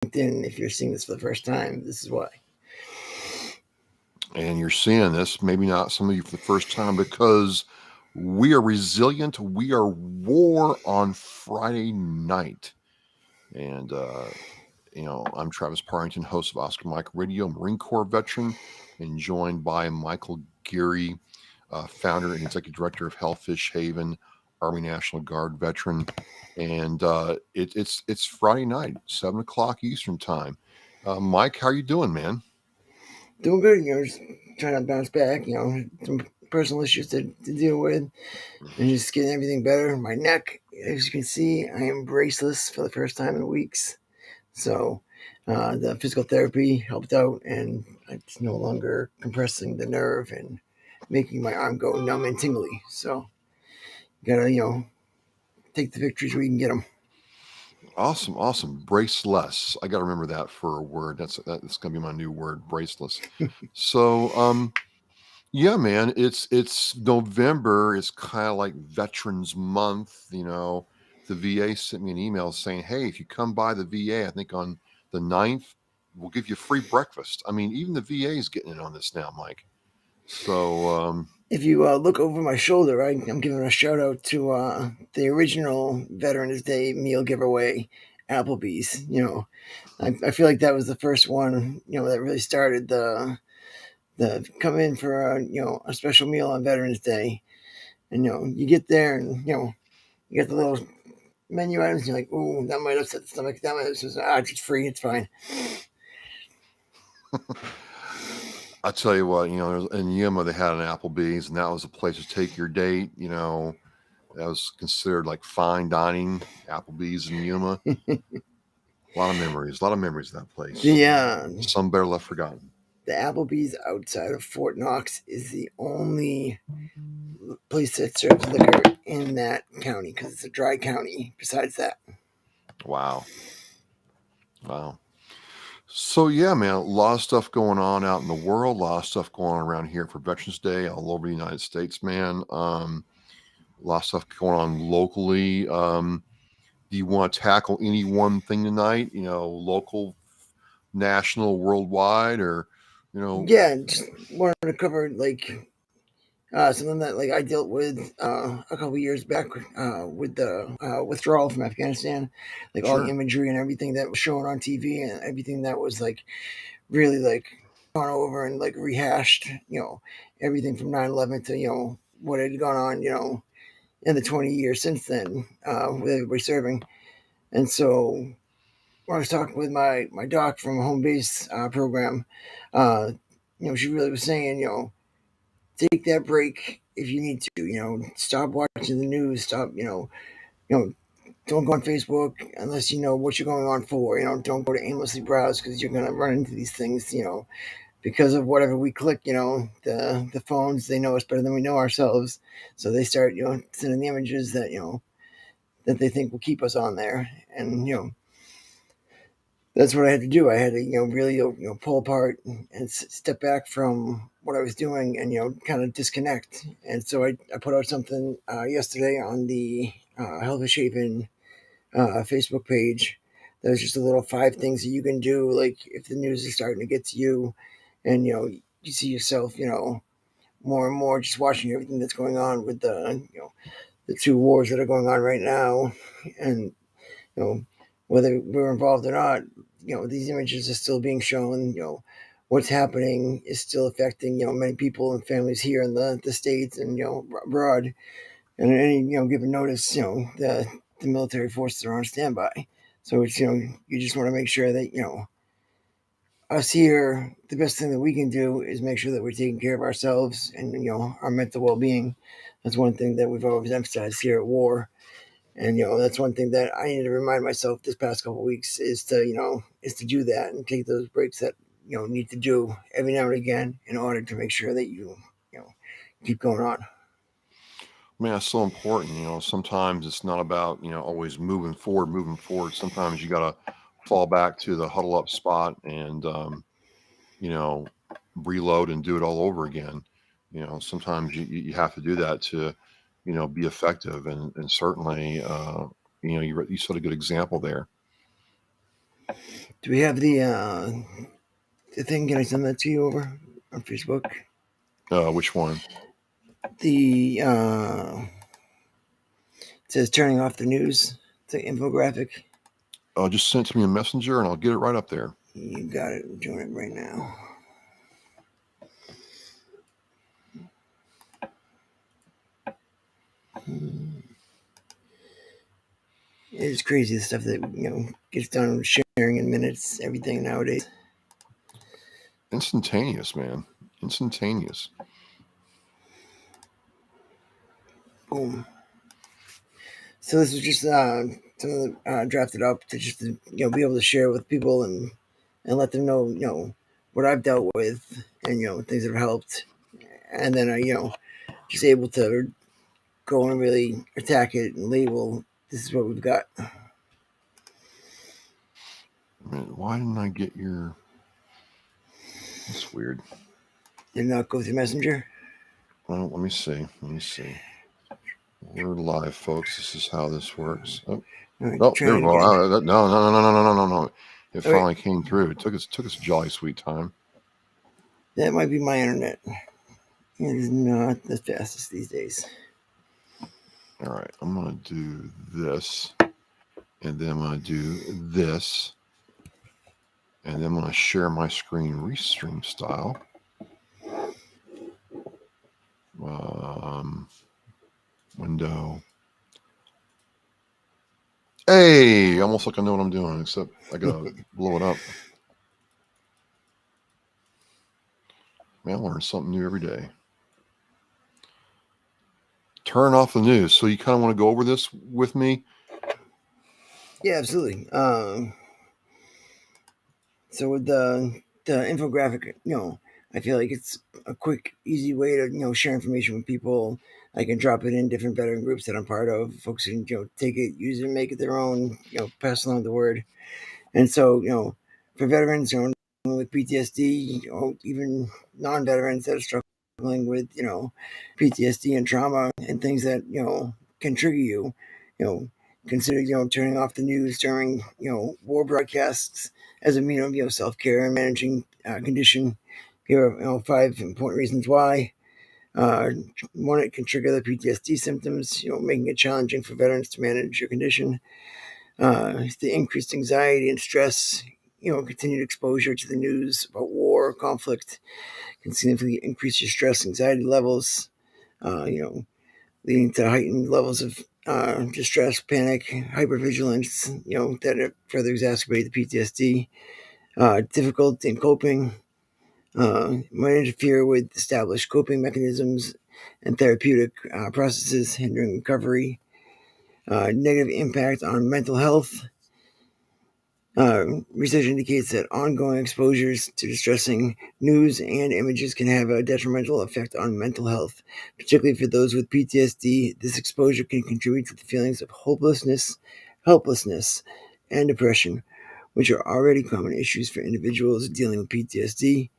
LinkedIn, if you're seeing this for the first time, this is why. And you're seeing this, maybe not some of you for the first time, because we are resilient. We are WAR on Friday night. And, I'm Travis Parrington, host of Oscar Mike Radio, Marine Corps veteran, and joined by Michael Geary, founder and executive director of Hellfish Haven, Army National Guard veteran. And it's Friday night, 7:00 Eastern time. Mike, how are you doing, man? Doing good, just trying to bounce back, some personal issues to deal with, and just getting everything better. My neck, as you can see, I am braceless for the first time in weeks. So the physical therapy helped out, and it's no longer compressing the nerve and making my arm go numb and tingly. So you gotta, take the victories where you can get them. Awesome. Braceless. I got to remember that for a word. That's going to be my new word, braceless. So, yeah, man, it's November. It's kind of like Veterans Month. The VA sent me an email saying, "Hey, if you come by the VA, I think on the 9th, we'll give you free breakfast." I mean, even the VA is getting in on this now, Mike. So, If you look over my shoulder, I'm giving a shout out to the original Veterans Day meal giveaway, Applebee's. I feel like that was the first one, that really started the come in for a special meal on Veterans Day, and you get there and you get the little menu items. And you're like, ooh, that might upset the stomach. That might it's free, it's fine. I tell you what, in Yuma they had an Applebee's, and that was a place to take your date. That was considered like fine dining. Applebee's in Yuma. A lot of memories of that place. Some better left forgotten. The Applebee's outside of Fort Knox is the only place that serves liquor in that county because it's a dry county. Besides that, Wow. So yeah, man, a lot of stuff going on out in the world. A lot of stuff going on around here for Veterans Day all over the United States, man. A lot of stuff going on locally. Do you want to tackle any one thing tonight? Local, national, worldwide, or yeah, just wanted to cover something that I dealt with a couple years back with the withdrawal from Afghanistan, all the Sure. imagery and everything that was shown on TV and everything that was really gone over and rehashed, everything from 9/11 to what had gone on, in the 20 years since then with everybody serving. And so when I was talking with my doc from a home base program, uh, she really was saying, take that break if you need to. Stop watching the news. Stop. Don't go on Facebook unless you know what you're going on for. Don't go to aimlessly browse because you're gonna run into these things. Because of whatever we click. The phones they know us better than we know ourselves, so they start sending the images that that they think will keep us on there, and that's what I had to do. I had to, really, pull apart and step back from what I was doing and, kind of disconnect. And so I put out something yesterday on the Hellfish Haven Facebook page. That was just a little 5 things that you can do, like if the news is starting to get to you, and you see yourself, more and more just watching everything that's going on with the 2 wars that are going on right now, and whether we're involved or not, these images are still being shown. What's happening is still affecting many people and families here in the states and abroad. And any given notice, the military forces are on standby. So it's you just want to make sure that us here, the best thing that we can do is make sure that we're taking care of ourselves and our mental well being. That's one thing that we've always emphasized here at WAR. And that's one thing that I need to remind myself this past couple of weeks is to do that and take those breaks that need to do every now and again in order to make sure that you keep going on. Man, it's so important. Sometimes it's not about, always moving forward. Sometimes you got to fall back to the huddle up spot and, you know, reload and do it all over again. Sometimes you have to do that to, be effective. And certainly, you set a good example there. Do we have the thing? Can I send that to you over on Facebook? Which one? The it says turning off the news. It's an infographic. Just send it to me a messenger, and I'll get it right up there. You got it. I'm doing it right now. It's crazy the stuff that gets done sharing in minutes. Everything nowadays. Instantaneous, man. Instantaneous. Boom. So this was just some of the drafted up to just be able to share with people and let them know what I've dealt with and things that have helped, and then I just able to go and really attack it and label this is what we've got. Why didn't I get your? That's weird. Did not go through Messenger. Well, let me see. Let me see. We're live, folks. This is how this works. Oh, All right, oh, try there we it go. again. No, no, no, no, no, no, no, no. It All right, finally came through. It took us a jolly sweet time. that might be my internet. It is not the fastest these days. All right, I'm gonna do this, and then I'm gonna do this, and then I'm gonna share my screen restream style. Window. Hey, almost like I know what I'm doing, except I gotta blow it up. Man, I learn something new every day. Turn off the news. So you kind of want to go over this with me? Yeah, absolutely. So with the infographic, I feel like it's a quick, easy way to share information with people. I can drop it in different veteran groups that I'm part of. Folks can take it, use it, make it their own. Pass along the word. And so for veterans, with PTSD, even non-veterans that are struggling with PTSD and trauma and things that can trigger you, you know, consider turning off the news during war broadcasts as a means of self-care and managing condition. Here are 5 important reasons why. Uh, One, it can trigger the PTSD symptoms, making it challenging for veterans to manage your condition. The increased anxiety and stress, continued exposure to the news about war or conflict can significantly increase your stress, anxiety levels, leading to heightened levels of distress, panic, hypervigilance, that further exacerbate the PTSD. Difficulty in coping might interfere with established coping mechanisms and therapeutic processes, hindering recovery. Negative impact on mental health. Research indicates that ongoing exposures to distressing news and images can have a detrimental effect on mental health, particularly for those with PTSD. This exposure can contribute to the feelings of hopelessness, helplessness, and depression, which are already common issues for individuals dealing with PTSD.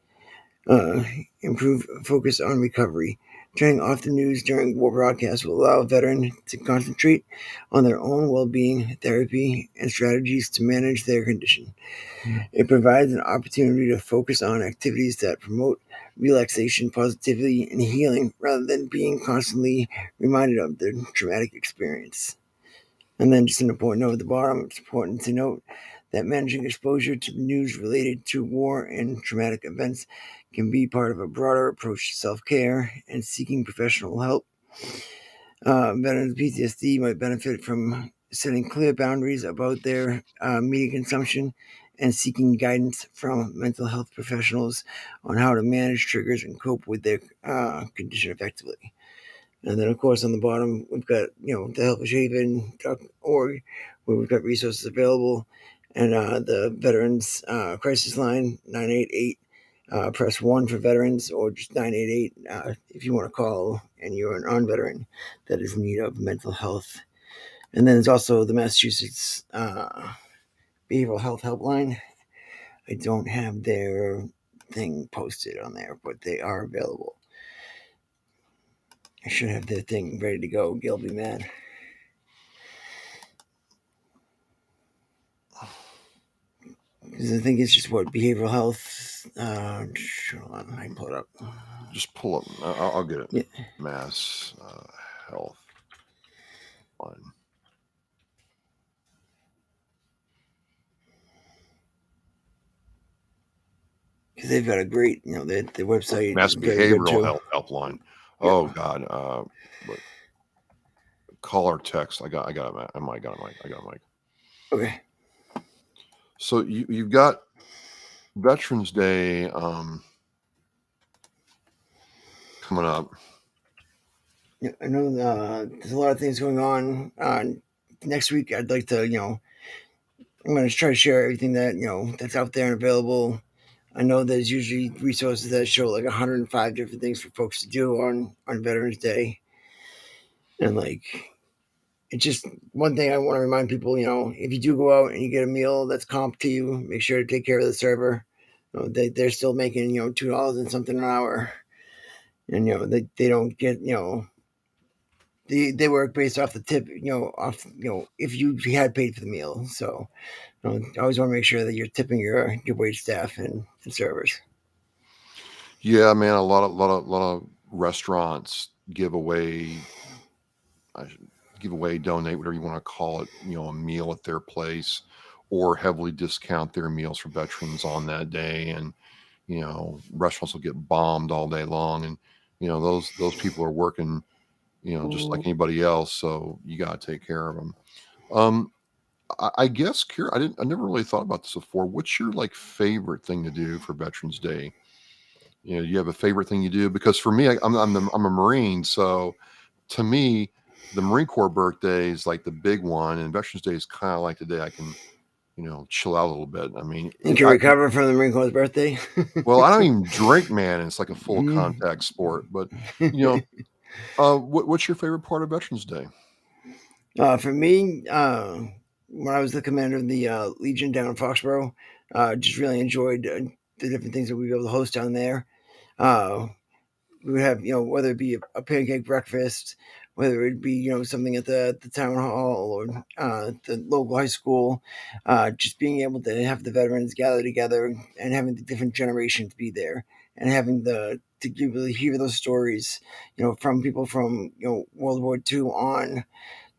uh, Improve focus on recovery. Turning off the news during war broadcasts will allow a veteran to concentrate on their own well being, therapy, and strategies to manage their condition. It provides an opportunity to focus on activities that promote relaxation, positivity, and healing rather than being constantly reminded of their traumatic experience. And then, just an important note at the bottom, it's important to note that managing exposure to news related to war and traumatic events can be part of a broader approach to self care and seeking professional help. Veterans with PTSD might benefit from setting clear boundaries about their media consumption and seeking guidance from mental health professionals on how to manage triggers and cope with their condition effectively. And then, of course, on the bottom, we've got, the helpishhaven.org, where we've got resources available, and the Veterans Crisis Line, 988. Press 1 for veterans, or just 988 if you want to call and you're an on veteran that is in need of mental health. And then there's also the Massachusetts Behavioral Health Helpline. I don't have their thing posted on there, but they are available. I should have their thing ready to go. Gil be mad. because I think it's just what behavioral health. Hold on, I can pull it up. Just pull up. I'll get it. Yeah, Mass health line. because they've got a great, the website Mass is very good behavioral too. health helpline. Yeah. Oh God. What call or text? I got it. I might got it, Mike. I got it, Mike. Okay. So you've got Veterans Day coming up. Yeah, I know there's a lot of things going on. Next week, I'd like to, I'm going to try to share everything that that's out there and available. I know there's usually resources that show like 105 different things for folks to do on Veterans Day, and like it's just one thing I want to remind people. If you do go out and you get a meal that's comp to you, make sure to take care of the server. They're still making $2 and something an hour, and they don't get they work based off the tip, off if you had paid for the meal. So I always want to make sure that you're tipping your wait staff and servers. Yeah, man. A lot of restaurants give away. I should give away, donate, whatever you want to call it. A meal at their place, or heavily discount their meals for veterans on that day, and restaurants will get bombed all day long, and those people are working, just like anybody else. So you got to take care of them. Um, I guess, Kira, I never really thought about this before. What's your like favorite thing to do for Veterans Day? Do you have a favorite thing you do? Because for me, I'm a Marine, so to me, the Marine Corps birthday is like the big one, and Veterans Day is kind of like the day I can, chill out a little bit. I mean, You can recover from the Marine Corps birthday. well, I don't even drink, man. It's like a full contact sport. But you know, what's your favorite part of Veterans Day? For me, when I was the commander of the Legion down in Foxborough, just really enjoyed the different things that we were able to host down there. Uh, we would have, whether it be a pancake breakfast, whether it be, something at the town hall or the local high school, just being able to have the veterans gather together and having the different generations be there and having to really hear those stories, from people from, World War II on,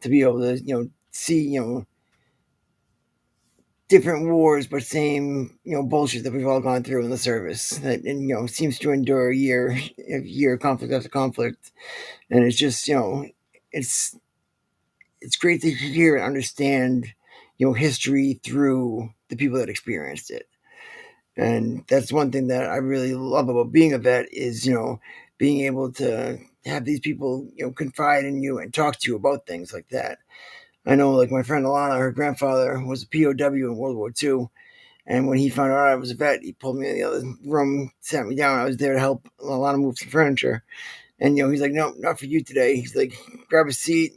to be able to, see, different wars, but same bullshit that we've all gone through in the service that and seems to endure year conflict after conflict, and it's just it's it's great to hear and understand history through the people that experienced it, and that's one thing that I really love about being a vet is being able to have these people confide in you and talk to you about things like that. I know, like my friend Alana, her grandfather was a POW in World War II, and when he found out I was a vet, he pulled me in the other room, sat me down. I was there to help Alana move some furniture, and he's like, "No, not for you today." He's like, "Grab a seat,"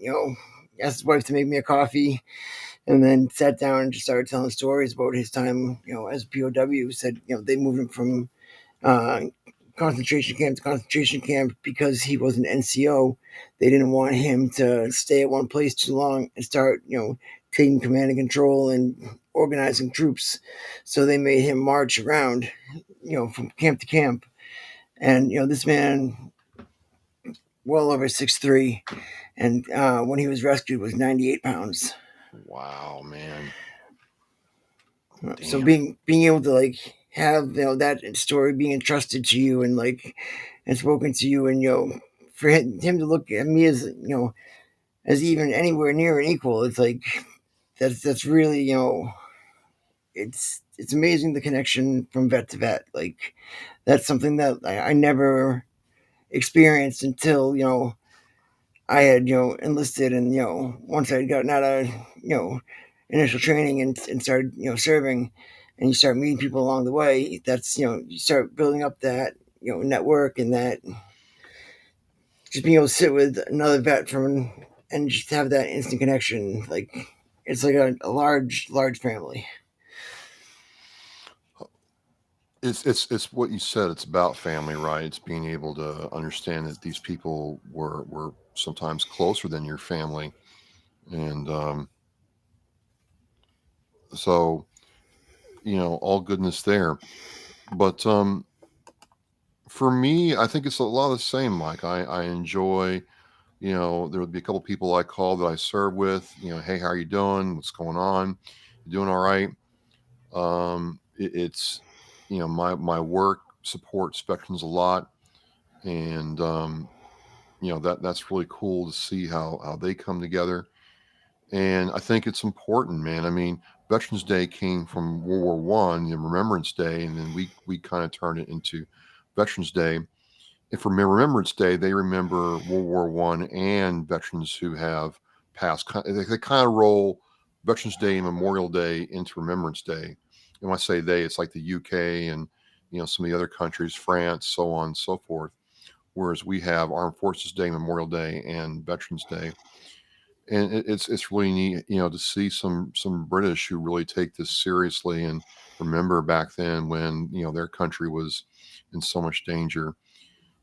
asked his wife to make me a coffee, and then sat down and just started telling stories about his time, as a POW. Said, they moved him from uh, concentration camp to concentration camp because he was an NCO. They didn't want him to stay at one place too long and start, taking command and control and organizing troops. So they made him march around, from camp to camp. And this man, well over 6'3", and when he was rescued, was 98 pounds. Wow, man, So damn. being able to like have that story being entrusted to you and like and spoken to you, and for him to look at me as as even anywhere near an equal, it's like that's really it's amazing, the connection from vet to vet. Like that's something that I never experienced until I had enlisted, and once I had gotten out of initial training and started serving, and you start meeting people along the way. That's you start building up that network, and that just being able to sit with another vet from and just have that instant connection. Like it's like a large family. It's what you said. It's about family, right? It's being able to understand that these people were sometimes closer than your family, and so all goodness there. But for me, I think it's a lot of the same, Mike. I enjoy, there would be a couple people I call that I serve with, hey, how are you doing? What's going on? You doing all right? It's, my work supports veterans a lot. And, that's really cool to see how they come together. And I think it's important, man. I mean, Veterans Day came from World War I, Remembrance Day, and then we kind of turned it into Veterans Day. And for Remembrance Day, they remember World War I and veterans who have passed. They kind of roll Veterans Day and Memorial Day into Remembrance Day. And when I say they, it's like the UK and some of the other countries, France, so on and so forth. Whereas we have Armed Forces Day, Memorial Day, and Veterans Day, and it's really neat, to see some British who really take this seriously and remember back then when their country was in so much danger.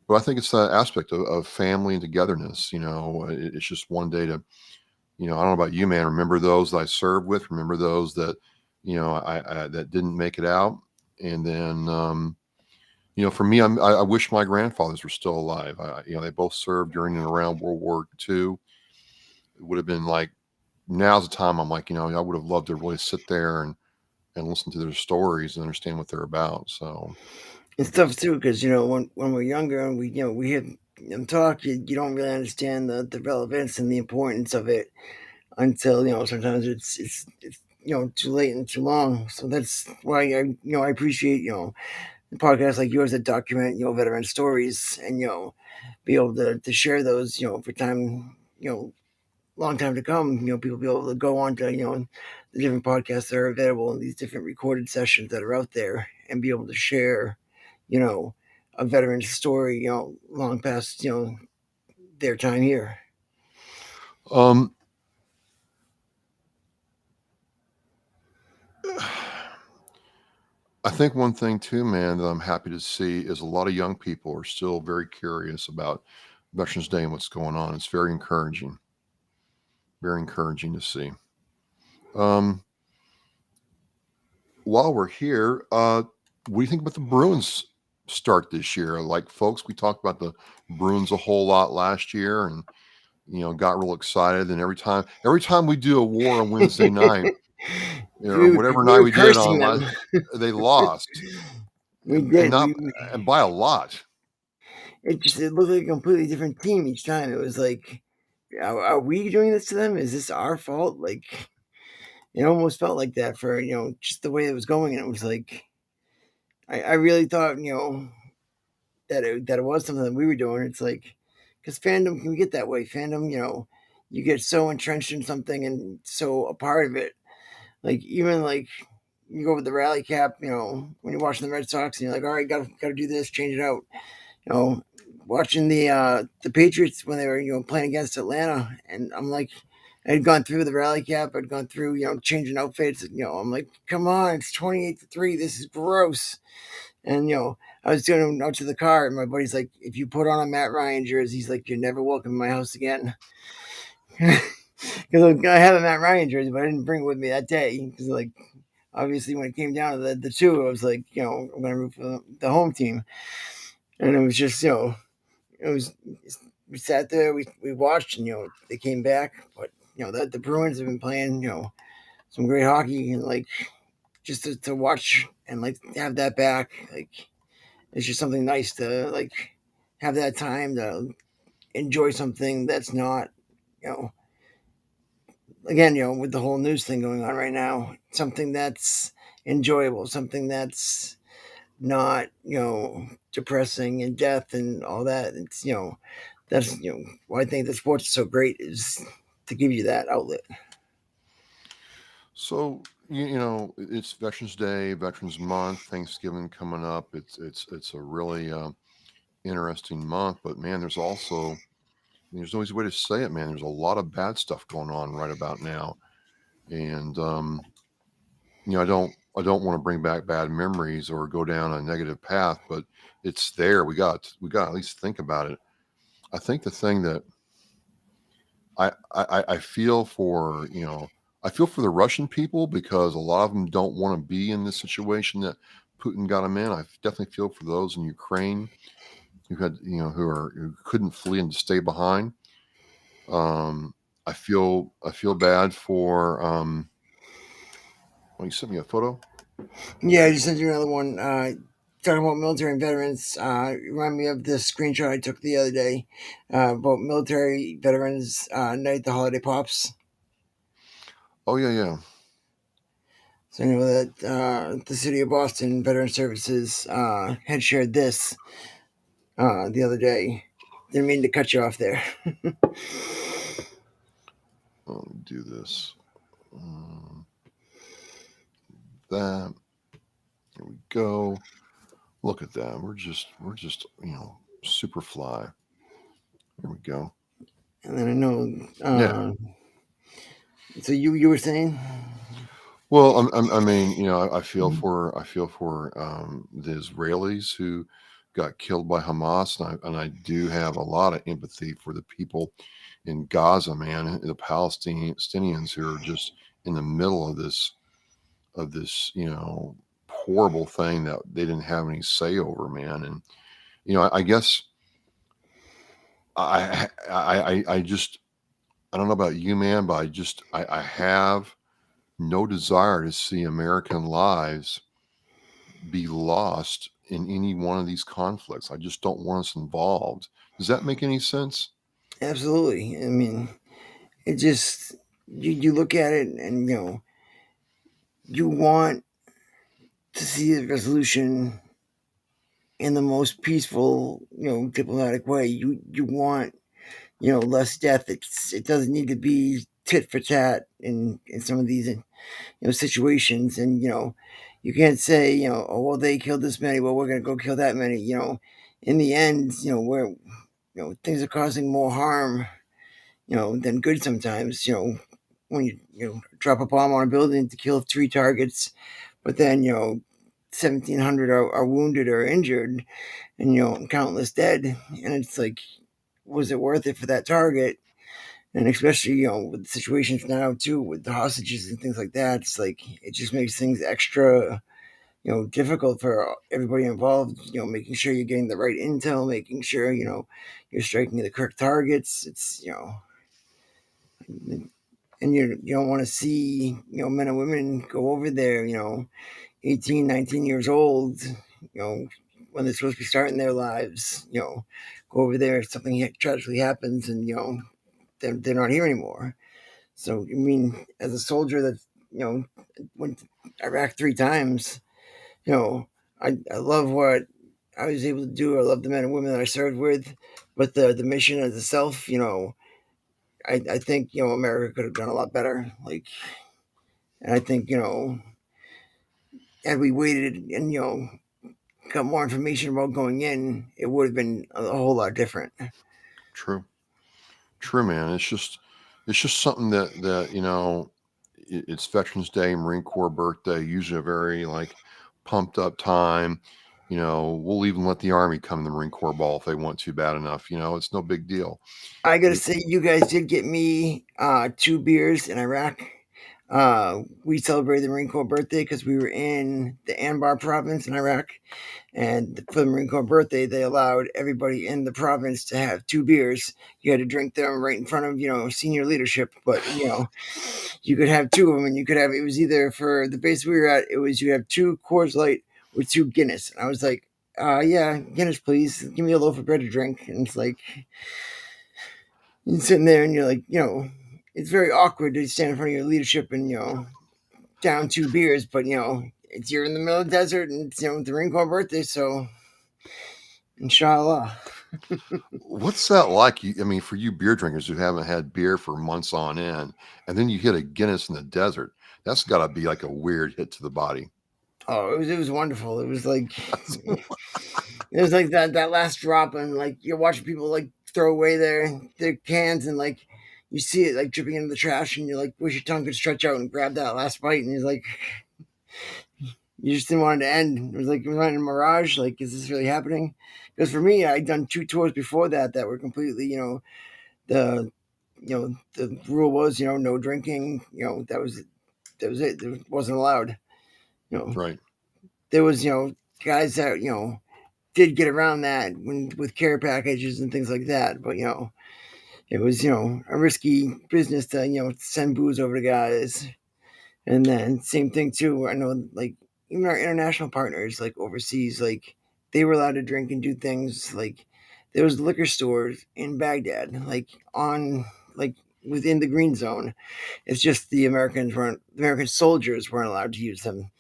But I think it's that aspect of family and togetherness. It's just one day to, I don't know about you, man. Remember those that I served with. Remember those that, I that didn't make it out. And then, for me, I wish my grandfathers were still alive. They both served during and around World War II. It would have been like now's the time. I'm like, I would have loved to really sit there and listen to their stories and understand what they're about. So, And stuff too, because when we're younger and we hear them talk, you don't really understand the relevance and the importance of it until sometimes it's too late and too long. So that's why I appreciate podcasts like yours that document veteran stories and be able to share those for time long time to come. People be able to go on to the different podcasts that are available and these different recorded sessions that are out there and be able to share you know a veteran's story long past their time here. um, I think one thing too, man, that I'm happy to see is a lot of young people are still very curious about Veterans Day and what's going on. It's very encouraging to see. Um, while we're here, what do you think about the Bruins start this year? Like, folks, we talked about the Bruins a whole lot last year, and got real excited. And every time we do a war on Wednesday night, or whatever We night were we did cursing on them. last, they lost, We and did. not and by a lot. It looked like a completely different team each time. It was like, are we doing this to them? Is this our fault? Like, it almost felt like that for just the way it was going, and it was like I really thought that it was something that we were doing. It's like because fandom can get that way. Fandom, you get so entrenched in something and so a part of it. Like even like you go with the rally cap, when you're watching the Red Sox and you're like, all right, gotta do this, change it out. You know, watching the Patriots when they were playing against Atlanta, and I'm like, I'd gone through the rally cap, I'd gone through changing outfits. I'm like, come on, it's 28-3. This is gross. And I was doing out to the car, and my buddy's like, if you put on a Matt Ryan jersey, he's like, you're never welcome in my house again. Because I have a Matt Ryan jersey, but I didn't bring it with me that day. Because like obviously when it came down to the two, I was like, I'm gonna root for the home team, and it was just it was we sat there, we watched, and they came back, but the Bruins have been playing some great hockey, and like just to watch and like have that back, like it's just something nice to like have that time to enjoy something that's not you know again with the whole news thing going on right now, something that's enjoyable, something that's not depressing and death and all that. It's that's why I think the sports is so great is to give you that outlet. So it's Veterans Day, Veterans Month, Thanksgiving coming up. It's a really interesting month. But man, there's no easy way to say it, man. There's a lot of bad stuff going on right about now, and I don't want to bring back bad memories or go down a negative path, but it's there. We got to at least think about it. I think the thing that I feel for I feel for the Russian people because a lot of them don't want to be in this situation that Putin got them in. I definitely feel for those in Ukraine who had, who couldn't flee and stay behind. Um, I feel bad for. Oh, you sent me a photo. Yeah, I just sent you another one. Talking about military and veterans, remind me of the screenshot I took the other day about military veterans night, the holiday pops. Oh yeah, yeah. So I know that the city of Boston Veteran Services had shared this the other day. Didn't mean to cut you off there. Let me do this. Um, that. Here we go. Look at that. We're just super fly. Here we go. And then I know. Yeah. So you were saying? Well, I mean, I feel for the Israelis who got killed by Hamas, and I do have a lot of empathy for the people in Gaza, man, and the Palestinians who are just in the middle of this, horrible thing that they didn't have any say over, man. And I guess I just I don't know about you, man, but I have no desire to see American lives be lost in any one of these conflicts. I just don't want us involved. Does that make any sense? Absolutely. I mean, it just you look at it and you want to see a resolution in the most peaceful, diplomatic way. You want less death. It doesn't need to be tit for tat in some of these situations. And you can't say oh well they killed this many, well we're gonna go kill that many. In the end, where things are causing more harm than good sometimes. When you drop a bomb on a building to kill three targets, but then 1,700 are wounded or injured, and countless dead, and it's like, was it worth it for that target? And especially with situations now too with the hostages and things like that, it's like it just makes things extra difficult for everybody involved. Making sure you're getting the right intel, making sure you're striking the correct targets. It's and you don't want to see men and women go over there 18, 19 years old, when they're supposed to be starting their lives, go over there, something tragically happens, and they're not here anymore. So I mean, as a soldier that went to Iraq three times, I love what I was able to do. I love the men and women that I served with, but the mission as itself, I think America could have done a lot better. Like, and I think had we waited and got more information about going in, it would have been a whole lot different. True. True, man. It's just something that it's Veterans Day, Marine Corps birthday, usually a very like pumped up time. We'll even let the Army come in the Marine Corps ball if they want to bad enough. It's no big deal. I gotta It, say, you guys did get me two beers in Iraq. We celebrated the Marine Corps birthday because we were in the Anbar province in Iraq, and for the Marine Corps birthday, they allowed everybody in the province to have two beers. You had to drink them right in front of senior leadership, but you could have two of them, and you could have, it was either for the base we were at, it was you have two Coors Light with two Guinness, and I was like, yeah, Guinness, please. Give me a loaf of bread to drink. And it's like, you're sitting there and you're like, it's very awkward to stand in front of your leadership and, down two beers, but, it's you're in the middle of the desert and it's, the Marine Corps birthday. So, inshallah. what's that like? I mean, for you beer drinkers who haven't had beer for months on end, and then you hit a Guinness in the desert, that's got to be like a weird hit to the body. Oh, it was wonderful. It was like that last drop, and like you're watching people like throw away their cans, and like you see it like dripping into the trash, and you like wish your tongue could stretch out and grab that last bite, and you're like, you just didn't want it to end. It was like, was I in a mirage? Like, is this really happening? Because for me, I'd done two tours before that were completely, the the rule was, no drinking. That was it. It wasn't allowed. You know, Right. there was, guys that, did get around that with care packages and things like that. But, it was, a risky business to, send booze over to guys. And then same thing too. I know, like, even our international partners, like overseas, like they were allowed to drink and do things. Like there was liquor stores in Baghdad, like on like within the green zone. It's just the American soldiers weren't allowed to use them.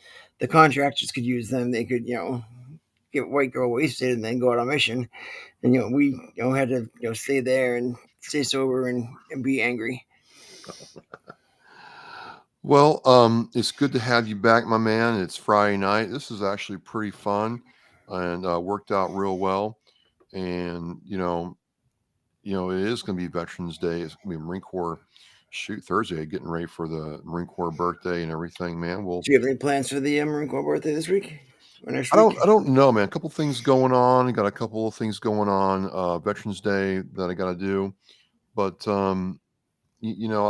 The contractors could use them. They could, get white girl wasted and then go out on mission. And we had to stay there and stay sober and be angry. Well, it's good to have you back, my man. It's Friday night. This is actually pretty fun and worked out real well. And it is going to be Veterans Day. It's going to be Marine Corps shoot Thursday, getting ready for the Marine Corps birthday and everything, man. Well, Do you have any plans for the Marine Corps birthday this week or next I week? don't know, man. A couple things going on. I got a couple of things going on. Veterans Day that I got to do, but you know,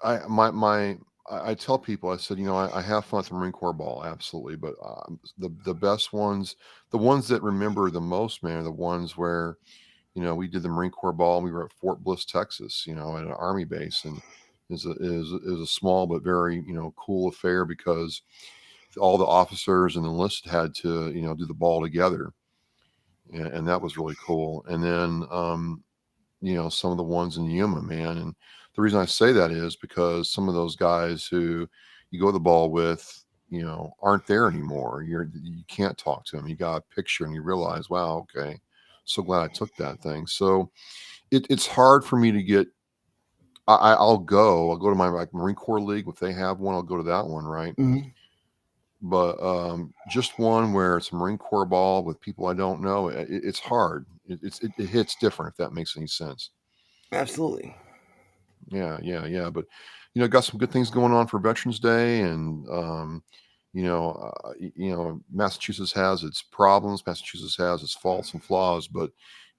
I my I tell people, I said, I have fun at the Marine Corps ball, absolutely, but the best ones, the ones that remember the most, man, are the ones where we did the Marine Corps ball. And we were at Fort Bliss, Texas, at an Army base, and is a small but very cool affair because all the officers and the enlisted had to do the ball together, and that was really cool. And then some of the ones in Yuma, man. And the reason I say that is because some of those guys who you go the ball with, aren't there anymore. You can't talk to them. You got a picture and you realize, wow, okay, so glad I took that thing. So it's hard for me to get. I'll go to my like Marine Corps League if they have one. I'll go to that one, right? Hmm. But just one where it's a Marine Corps ball with people I don't know, it's hard. It hits different if that makes any sense. Absolutely. Yeah, yeah, yeah. But got some good things going on for Veterans Day, and Massachusetts has its problems. Massachusetts has its faults and flaws, but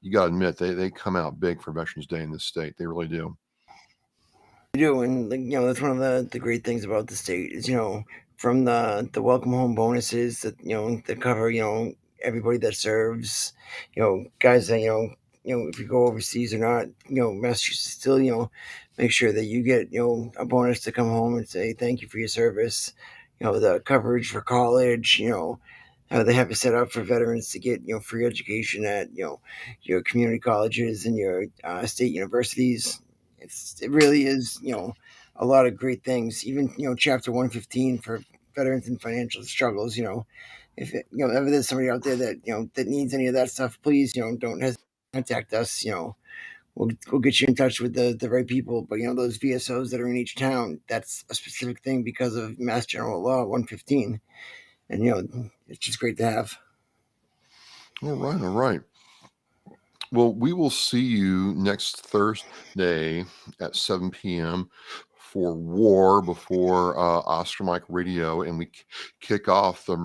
you got to admit they come out big for Veterans Day in this state. They really do. We do, and like, that's one of the great things about the state is from the welcome home bonuses that that cover everybody that serves, guys that if you go overseas or not, Massachusetts still make sure that you get a bonus to come home and say thank you for your service. The coverage for college, how they have it set up for veterans to get free education at your community colleges and your state universities. It really is a lot of great things. Even chapter 115 for veterans and financial struggles. If ever there's somebody out there that that needs any of that stuff, please don't hesitate to contact us. We'll get you in touch with the right people. But those VSOs that are in each town, that's a specific thing because of Mass General Law 115, and it's just great to have. All right, all right. Well, we will see you next Thursday at 7 p.m. for War before Oscar Mike Radio, and we kick off the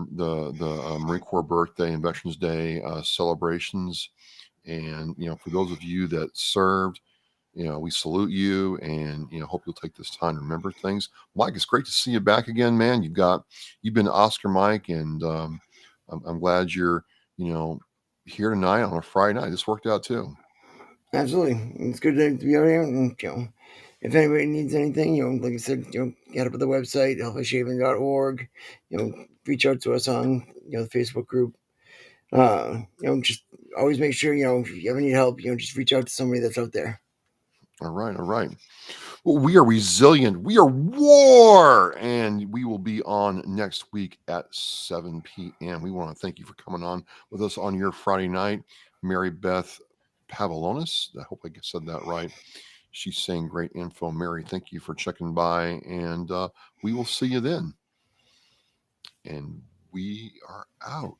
Marine Corps Birthday and Veterans Day celebrations. And for those of you that served, we salute you, and hope you'll take this time to remember things. Mike, it's great to see you back again, man. You've been Oscar Mike, and I'm glad you're you know here tonight on a Friday night. This worked out too. Absolutely, it's good to be out here. And if anybody needs anything, like I said, get up at the website hellfishaven.org. Reach out to us on the Facebook group. Just always make sure if you ever need help, just reach out to somebody that's out there. All right, all right. Well, we are resilient. We are war, and we will be on next week at 7 p.m. We want to thank you for coming on with us on your Friday night. Mary Beth Pavlonis, I hope I said that right. She's saying great info. Mary, thank you for checking by, and we will see you then. And we are out.